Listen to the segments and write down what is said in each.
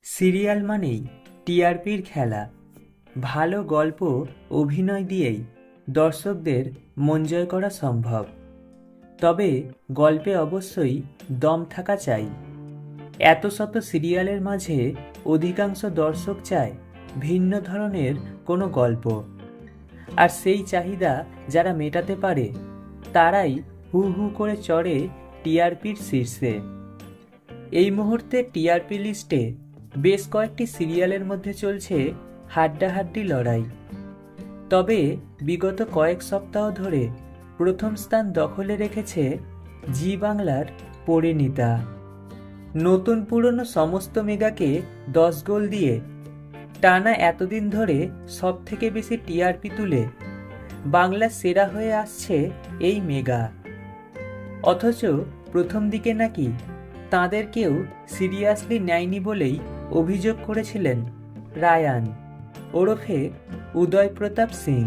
Serial মানেই টিআরপির খেলা। ভালো গল্প, অভিনয় দিয়েই দর্শকদের মন জয় করা সম্ভব। তবে গল্পে অবশ্যই দম থাকা চাই। এত শত সিরিয়ালের মাঝে অধিকাংশ দর্শক চায় ভিন্ন ধরনের কোনো গল্প, আর সেই চাহিদা যারা মেটাতে পারে তারাই হু হু করে চড়ে টিআরপির শীর্ষে। এই মুহূর্তে টিআরপি লিস্টে বেশ কয়েকটি সিরিয়ালের মধ্যে চলছে হাড্ডাহাড্ডি লড়াই। তবে বিগত কয়েক সপ্তাহ ধরে প্রথম স্থান দখলে রেখেছে জি বাংলার পরিণীতা। নতুন পুরনো সমস্ত মেগাকে 10 গোল দিয়ে টানা এতদিন ধরে সব থেকে বেশি টিআরপি তুলে বাংলার সেরা হয়ে আসছে এই মেগা। অথচ প্রথম দিকে নাকি তাঁদের কেউ সিরিয়াসলি নেয়নি বলেই অভিযোগ করেছিলেন রায়ান ওরফে উদয় প্রতাপ সিং।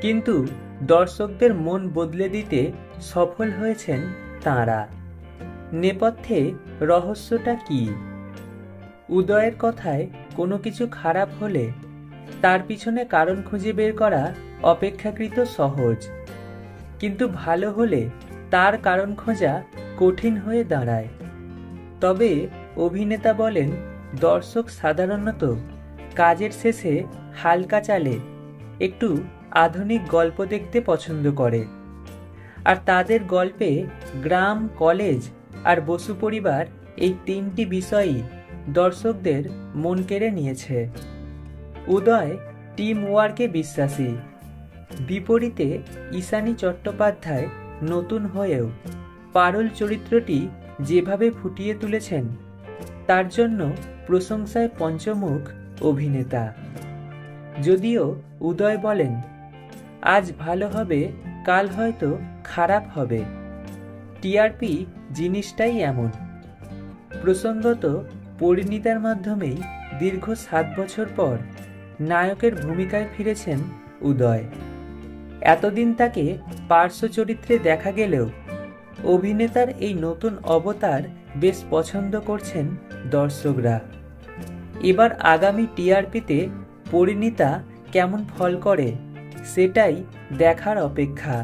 কিন্তু দর্শকদের মন বদলে দিতে সফল হয়েছেন তাঁরা। নেপথ্যে রহস্যটা কি? উদয়ের কথায় কোনো কিছু খারাপ হলে তার পিছনে কারণ খুঁজে বের করা অপেক্ষাকৃত সহজ, কিন্তু ভালো হলে তার কারণ খোঁজা কঠিন হয়ে দাঁড়ায়। তবে অভিনেতা বলেন, দর্শক সাধারণত কাজের শেষে হালকা চালে একটু আধুনিক গল্প দেখতে পছন্দ করে, আর তাদের গল্পে গ্রাম, কলেজ আর বসু পরিবার এই তিনটি বিষয়ই দর্শকদের মন কেড়ে নিয়েছে। উদয় টিম ওয়ার্কে বিশ্বাসী। বিপরীতে ঈশানী চট্টোপাধ্যায় নতুন হয়েও পারুল চরিত্রটি যেভাবে ফুটিয়ে তুলেছেন তার জন্য প্রশংসায় পঞ্চমুখ অভিনেতা। যদিও উদয় বলেন, আজ ভালো হবে, কাল হয়তো খারাপ হবে। টিআরপি জিনিসটাই এমন। প্রসঙ্গত পরিণীতার মাধ্যমেই দীর্ঘ 7 বছর পর নায়কের ভূমিকায় ফিরেছেন উদয়। এতদিন তাকে পার্শ্ব চরিত্রে দেখা গেলেও অভিনেতার এই নতুন অবতার বেশ পছন্দ করছেন দর্শকরা। এবার আগামী টিআরপিতে পরিণীতা কেমন ফল করে সেটাই দেখার অপেক্ষা।